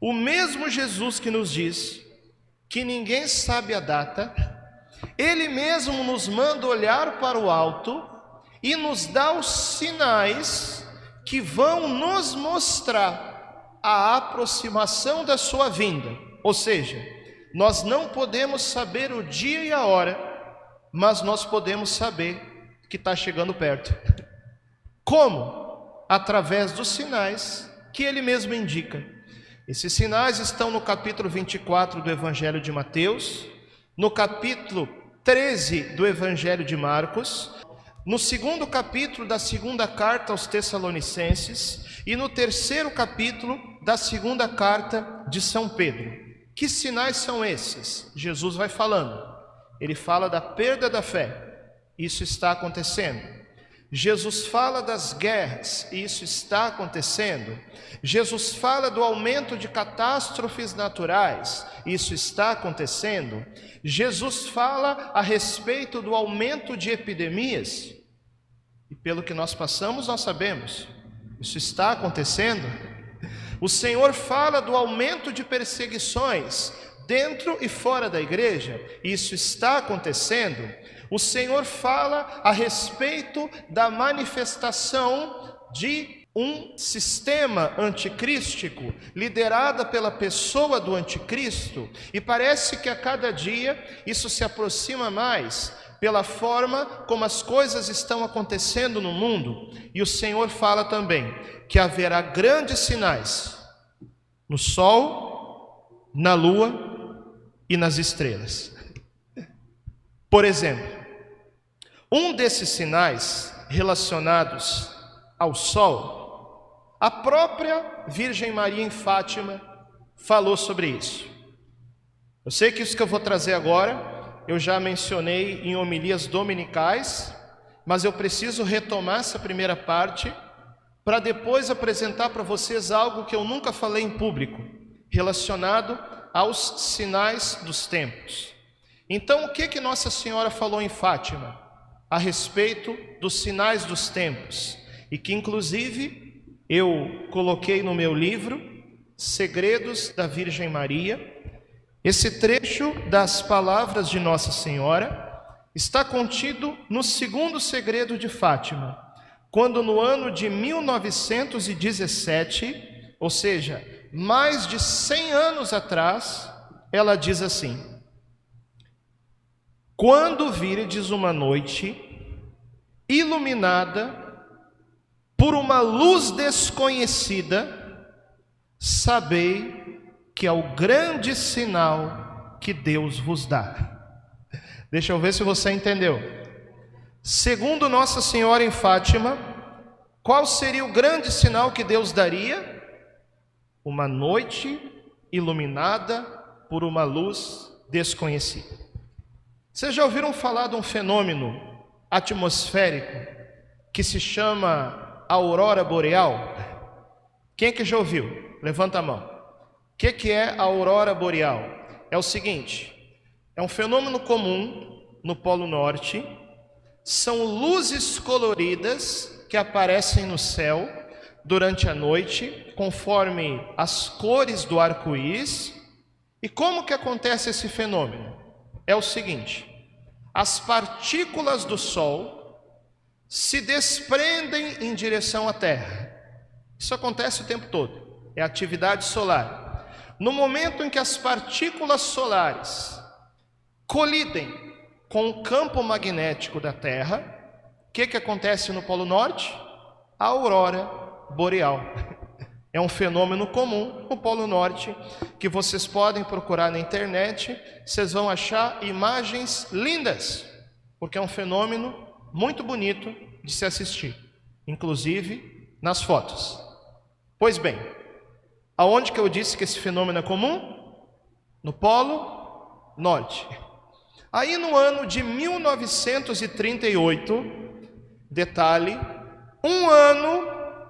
O mesmo Jesus que nos diz que ninguém sabe a data, Ele mesmo nos manda olhar para o alto e nos dá os sinais que vão nos mostrar a aproximação da sua vinda. Ou seja, nós não podemos saber o dia e a hora, mas nós podemos saber que está chegando perto. Como? Através dos sinais que Ele mesmo indica. Esses sinais estão no capítulo 24 do Evangelho de Mateus, no capítulo 13 do Evangelho de Marcos, no segundo capítulo da segunda carta aos Tessalonicenses e no terceiro capítulo da segunda carta de São Pedro. Que sinais são esses? Jesus vai falando. Ele fala da perda da fé. Isso está acontecendo. Jesus fala das guerras, e isso está acontecendo. Jesus fala do aumento de catástrofes naturais, isso está acontecendo. Jesus fala a respeito do aumento de epidemias, e pelo que nós passamos, nós sabemos, isso está acontecendo. O Senhor fala do aumento de perseguições dentro e fora da igreja, isso está acontecendo. O Senhor fala a respeito da manifestação de um sistema anticrístico, liderada pela pessoa do anticristo, e parece que a cada dia isso se aproxima mais, pela forma como as coisas estão acontecendo no mundo. E o Senhor fala também que haverá grandes sinais no sol, na lua e nas estrelas. Por exemplo, um desses sinais relacionados ao sol, a própria Virgem Maria em Fátima falou sobre isso. Eu sei que isso que eu vou trazer agora, eu já mencionei em homilias dominicais, mas eu preciso retomar essa primeira parte para depois apresentar para vocês algo que eu nunca falei em público, relacionado aos sinais dos tempos. Então, o que Nossa Senhora falou em Fátima a respeito dos sinais dos tempos, e que inclusive eu coloquei no meu livro Segredos da Virgem Maria? Esse trecho das palavras de Nossa Senhora está contido no segundo segredo de Fátima, quando no ano de 1917, ou seja, mais de 100 anos atrás, ela diz assim: quando virdes uma noite iluminada por uma luz desconhecida, sabei que é o grande sinal que Deus vos dá. Deixa eu ver se você entendeu. Segundo Nossa Senhora em Fátima, qual seria o grande sinal que Deus daria? Uma noite iluminada por uma luz desconhecida. Vocês já ouviram falar de um fenômeno atmosférico que se chama aurora boreal? Quem é que já ouviu? Levanta a mão. O que é a aurora boreal? É o seguinte, é um fenômeno comum no Polo Norte, são luzes coloridas que aparecem no céu durante a noite, conforme as cores do arco-íris. E como que acontece esse fenômeno? É o seguinte, as partículas do Sol se desprendem em direção à Terra. Isso acontece o tempo todo, é atividade solar. No momento em que as partículas solares colidem com o campo magnético da Terra, o que acontece no Polo Norte? A aurora boreal. É um fenômeno comum no Polo Norte, que vocês podem procurar na internet, vocês vão achar imagens lindas, porque é um fenômeno muito bonito de se assistir, inclusive nas fotos. Pois bem, aonde que eu disse que esse fenômeno é comum? No Polo Norte. Aí no ano de 1938, detalhe, um ano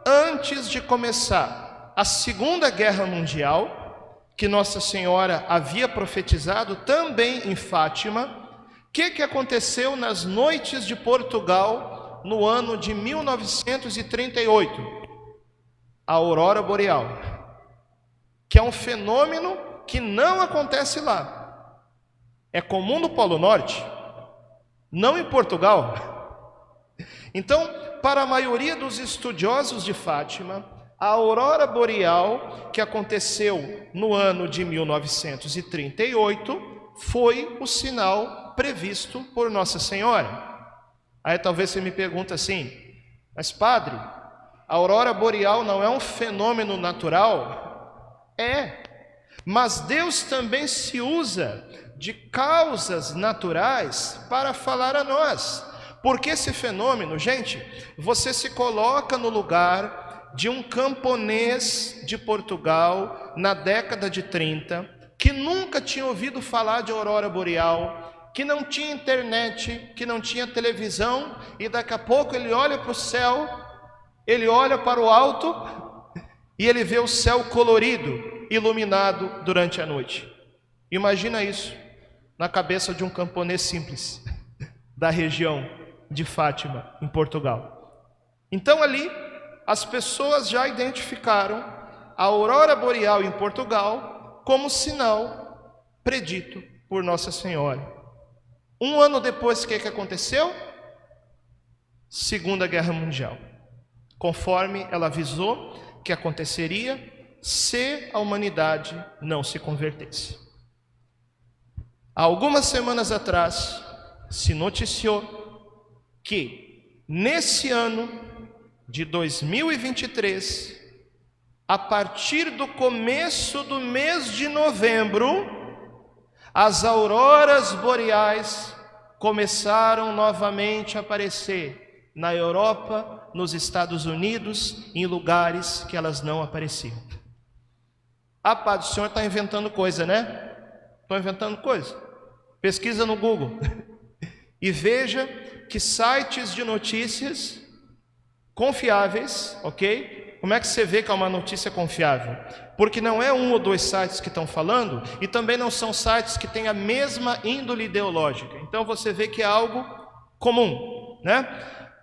antes de começar a Segunda Guerra Mundial, que Nossa Senhora havia profetizado também em Fátima, o que aconteceu nas noites de Portugal no ano de 1938? A aurora boreal. O que é um fenômeno que não acontece lá. É comum no Polo Norte, não em Portugal. Então, para a maioria dos estudiosos de Fátima, a aurora boreal, que aconteceu no ano de 1938, foi o sinal previsto por Nossa Senhora. Aí talvez você me pergunte assim, mas padre, a aurora boreal não é um fenômeno natural? É, mas Deus também se usa de causas naturais para falar a nós. Porque esse fenômeno, gente, você se coloca no lugar de um camponês de Portugal na década de 30, que nunca tinha ouvido falar de aurora boreal, que não tinha internet, que não tinha televisão, e daqui a pouco ele olha para o céu, ele olha para o alto, e ele vê o céu colorido, iluminado durante a noite. Imagina isso na cabeça de um camponês simples, da região de Fátima, em Portugal. Então ali, as pessoas já identificaram a aurora boreal em Portugal como sinal predito por Nossa Senhora. Um ano depois, o que aconteceu? Segunda Guerra Mundial. Conforme ela avisou que aconteceria se a humanidade não se convertesse. Há algumas semanas atrás, se noticiou que nesse ano de 2023, a partir do começo do mês de novembro, as auroras boreais começaram novamente a aparecer na Europa, nos Estados Unidos, em lugares que elas não apareciam. Ah, padre, o senhor está inventando coisa, né? Estou inventando coisa. Pesquisa no Google e veja que sites de notícias confiáveis, ok? Como é que você vê que é uma notícia confiável? Porque não é um ou dois sites que estão falando, e também não são sites que têm a mesma índole ideológica. Então você vê que é algo comum, né?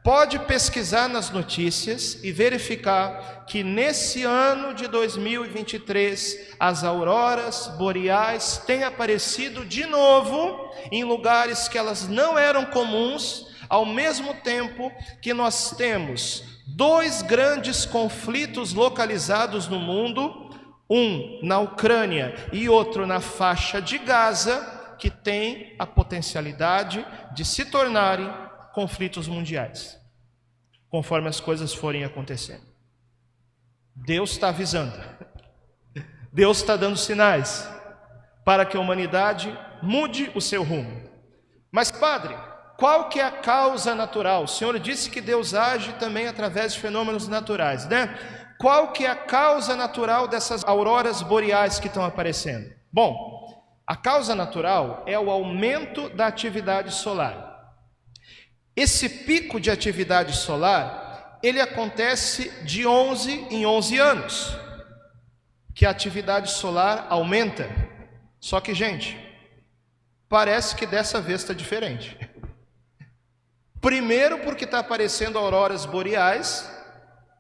Pode pesquisar nas notícias e verificar que nesse ano de 2023, as auroras boreais têm aparecido de novo em lugares que elas não eram comuns, ao mesmo tempo que nós temos dois grandes conflitos localizados no mundo, um na Ucrânia e outro na faixa de Gaza, que tem a potencialidade de se tornarem conflitos mundiais, conforme as coisas forem acontecendo. Deus está avisando, Deus está dando sinais para que a humanidade mude o seu rumo. Mas padre, qual que é a causa natural? O Senhor disse que Deus age também através de fenômenos naturais, né? Qual que é a causa natural dessas auroras boreais que estão aparecendo? Bom, a causa natural é o aumento da atividade solar. Esse pico de atividade solar, ele acontece de 11 em 11 anos, que a atividade solar aumenta. Só que, gente, parece que dessa vez está diferente. Primeiro porque está aparecendo auroras boreais,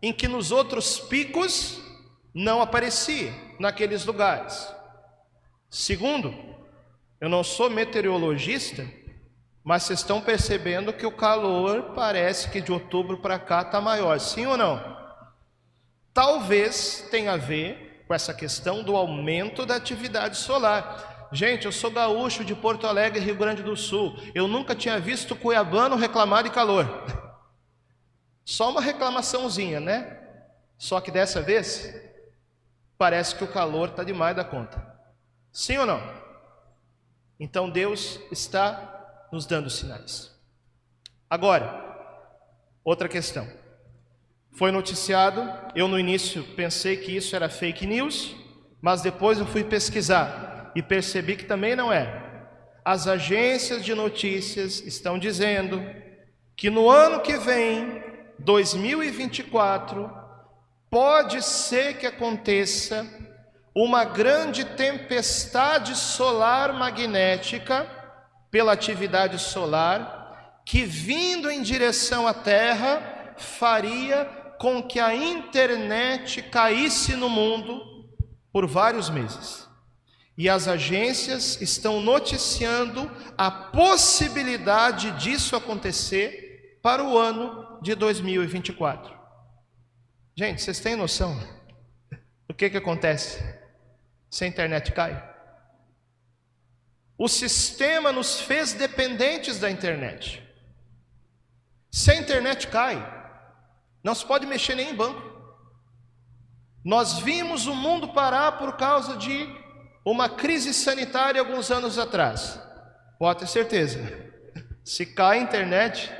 em que nos outros picos não aparecia, naqueles lugares. Segundo, eu não sou meteorologista, mas vocês estão percebendo que o calor parece que de outubro para cá está maior, sim ou não? Talvez tenha a ver com essa questão do aumento da atividade solar. Gente, eu sou gaúcho de Porto Alegre, Rio Grande do Sul. Eu nunca tinha visto cuiabano reclamar de calor. Só uma reclamaçãozinha, né? Só que dessa vez, parece que o calor está demais da conta. Sim ou não? Então Deus está nos dando sinais. Agora, outra questão. Foi noticiado, eu no início pensei que isso era fake news, mas depois eu fui pesquisar e percebi que também não é. As agências de notícias estão dizendo que no ano que vem, 2024, pode ser que aconteça uma grande tempestade solar magnética pela atividade solar, que vindo em direção à Terra faria com que a internet caísse no mundo por vários meses. E as agências estão noticiando a possibilidade disso acontecer para o ano de 2024. Gente, vocês têm noção do que acontece se a internet cai? O sistema nos fez dependentes da internet. Se a internet cai, não se pode mexer nem em banco. Nós vimos o mundo parar por causa de uma crise sanitária alguns anos atrás. Pode ter certeza, se cai a internet,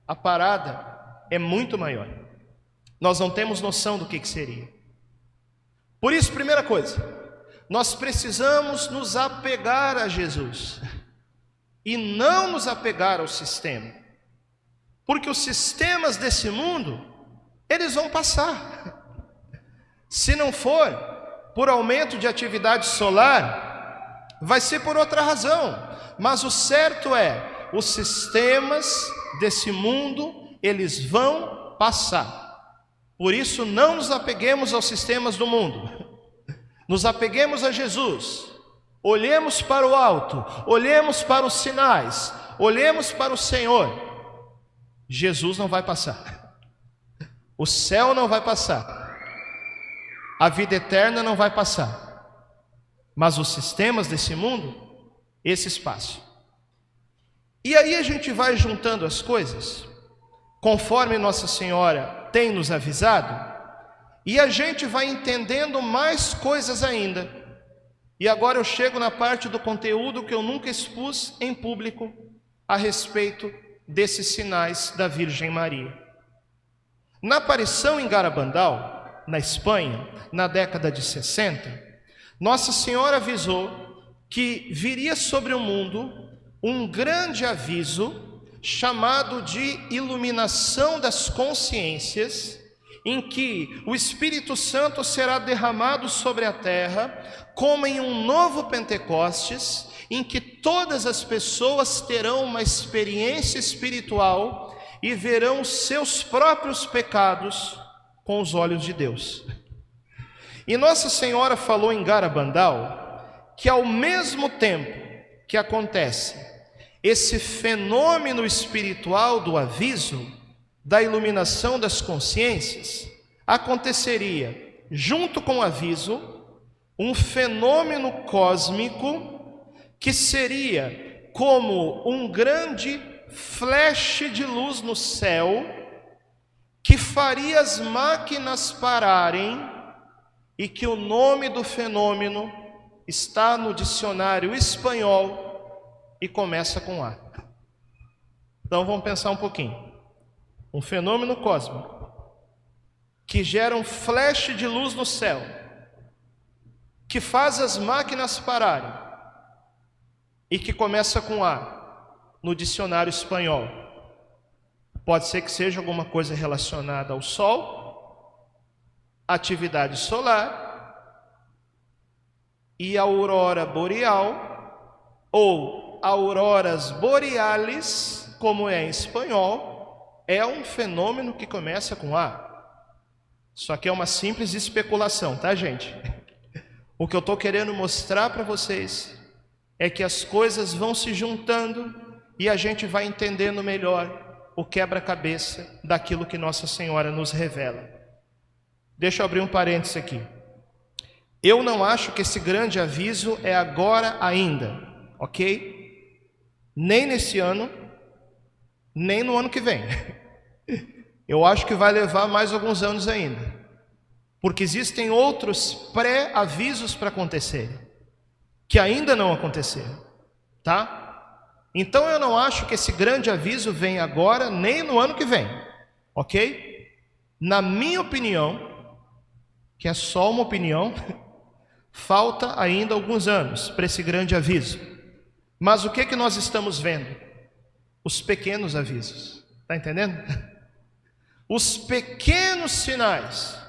a parada é muito maior. Nós não temos noção do que seria. Por isso, primeira coisa, nós precisamos nos apegar a Jesus e não nos apegar ao sistema, porque os sistemas desse mundo, eles vão passar. Se não for por aumento de atividade solar, vai ser por outra razão, mas o certo é, os sistemas desse mundo, eles vão passar. Por isso não nos apeguemos aos sistemas do mundo, nos apeguemos a Jesus, olhemos para o alto, olhemos para os sinais, olhemos para o Senhor. Jesus não vai passar, o céu não vai passar, a vida eterna não vai passar, mas os sistemas desse mundo, esses passam. E aí a gente vai juntando as coisas, conforme Nossa Senhora tem nos avisado, e a gente vai entendendo mais coisas ainda. E agora eu chego na parte do conteúdo que eu nunca expus em público a respeito desses sinais da Virgem Maria. Na aparição em Garabandal, na Espanha, na década de 60, Nossa Senhora avisou que viria sobre o mundo um grande aviso chamado de iluminação das consciências, em que o Espírito Santo será derramado sobre a terra, como em um novo Pentecostes, em que todas as pessoas terão uma experiência espiritual e verão seus próprios pecados com os olhos de Deus. E Nossa Senhora falou em Garabandal que ao mesmo tempo que acontece esse fenômeno espiritual do aviso, da iluminação das consciências, aconteceria, junto com o aviso, um fenômeno cósmico que seria como um grande flash de luz no céu, que faria as máquinas pararem, e que o nome do fenômeno está no dicionário espanhol e começa com A. Então vamos pensar um pouquinho. Um fenômeno cósmico que gera um flash de luz no céu, que faz as máquinas pararem e que começa com A no dicionário espanhol. Pode ser que seja alguma coisa relacionada ao Sol, atividade solar e a aurora boreal, ou auroras boreales, como é em espanhol. É um fenômeno que começa com A. Só que é uma simples especulação, tá, gente? O que eu estou querendo mostrar para vocês é que as coisas vão se juntando e a gente vai entendendo melhor o quebra-cabeça daquilo que Nossa Senhora nos revela. Deixa eu abrir um parênteses aqui. Eu não acho que esse grande aviso é agora ainda, ok? Nem nesse ano, nem no ano que vem. Eu acho que vai levar mais alguns anos ainda, porque existem outros pré-avisos para acontecer, que ainda não aconteceram, tá? Então eu não acho que esse grande aviso vem agora, nem no ano que vem, ok? Na minha opinião, que é só uma opinião, falta ainda alguns anos para esse grande aviso. Mas o que nós estamos vendo? Os pequenos avisos, tá entendendo? Os pequenos sinais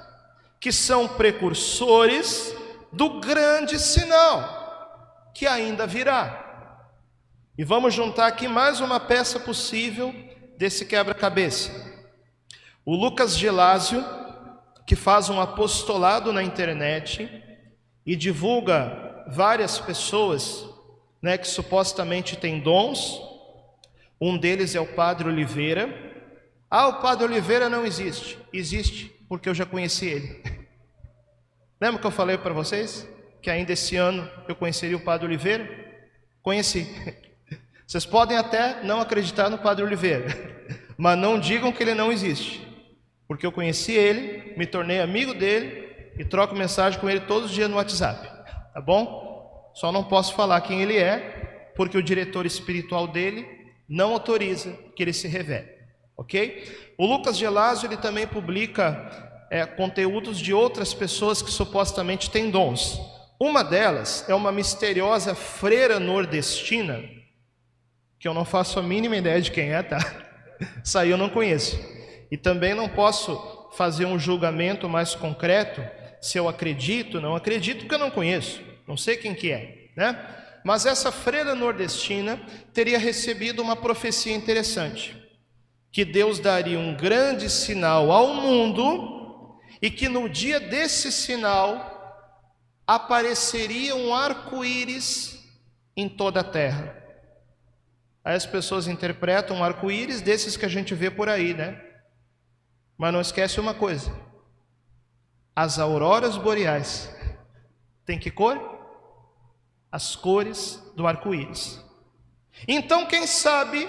que são precursores do grande sinal que ainda virá. E vamos juntar aqui mais uma peça possível desse quebra-cabeça. O Lucas Gelásio, que faz um apostolado na internet, e divulga várias pessoas, né, que supostamente têm dons. Um deles é o Padre Oliveira. Ah, o Padre Oliveira não existe. Existe, porque eu já conheci ele. Lembra que eu falei para vocês que ainda esse ano eu conheceria o Padre Oliveira? Conheci. Vocês podem até não acreditar no Padre Oliveira, mas não digam que ele não existe, porque eu conheci ele, me tornei amigo dele e troco mensagem com ele todos os dias no WhatsApp, tá bom? Só não posso falar quem ele é, porque o diretor espiritual dele não autoriza que ele se revele, ok? O Lucas Gelásio, ele também publica conteúdos de outras pessoas que supostamente têm dons. Uma delas é uma misteriosa freira nordestina, que eu não faço a mínima ideia de quem é, tá? Isso aí eu não conheço. E também não posso fazer um julgamento mais concreto, se eu acredito, não acredito, porque eu não conheço, não sei quem que é, né? Mas essa freira nordestina teria recebido uma profecia interessante, que Deus daria um grande sinal ao mundo, e que no dia desse sinal apareceria um arco-íris em toda a terra. Aí as pessoas interpretam um arco-íris desses que a gente vê por aí, né? Mas não esquece uma coisa: as auroras boreais tem que cor? As cores do arco-íris. Então, quem sabe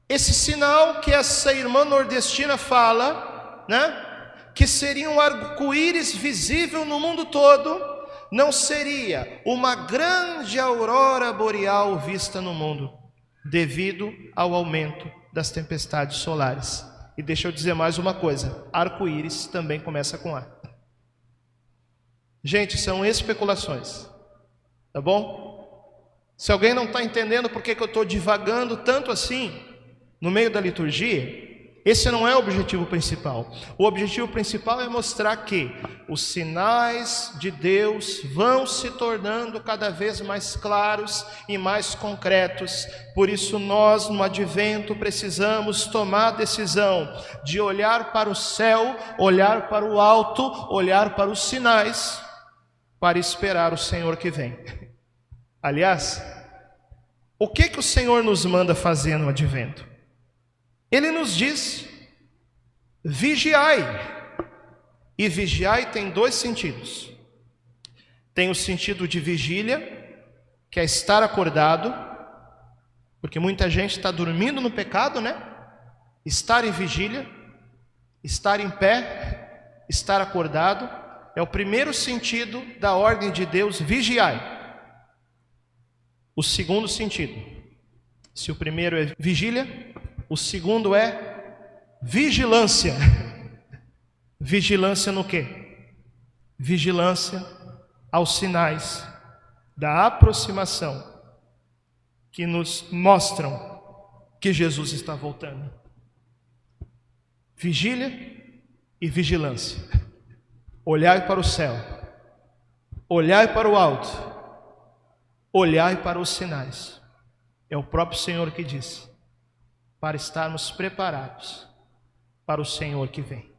esse sinal que essa irmã nordestina fala, né, que seria um arco-íris visível no mundo todo, não seria uma grande aurora boreal vista no mundo, devido ao aumento das tempestades solares. E deixa eu dizer mais uma coisa: arco-íris também começa com A. Gente, são especulações, tá bom? Se alguém não está entendendo por que eu estou divagando tanto assim no meio da liturgia, esse não é o objetivo principal. O objetivo principal é mostrar que os sinais de Deus vão se tornando cada vez mais claros e mais concretos. Por isso nós, no Advento, precisamos tomar a decisão de olhar para o céu, olhar para o alto, olhar para os sinais, para esperar o Senhor que vem. Aliás, o que o Senhor nos manda fazer no Advento? Ele nos diz: vigiai. E vigiai tem dois sentidos. Tem o sentido de vigília, que é estar acordado, porque muita gente está dormindo no pecado, né? Estar em vigília, estar em pé, estar acordado, é o primeiro sentido da ordem de Deus, vigiai. O segundo sentido, se o primeiro é vigília, o segundo é vigilância. Vigilância no quê? Vigilância aos sinais da aproximação que nos mostram que Jesus está voltando. Vigília e vigilância. Olhai para o céu, olhai para o alto, olhai para os sinais. É o próprio Senhor que diz, para estarmos preparados para o Senhor que vem.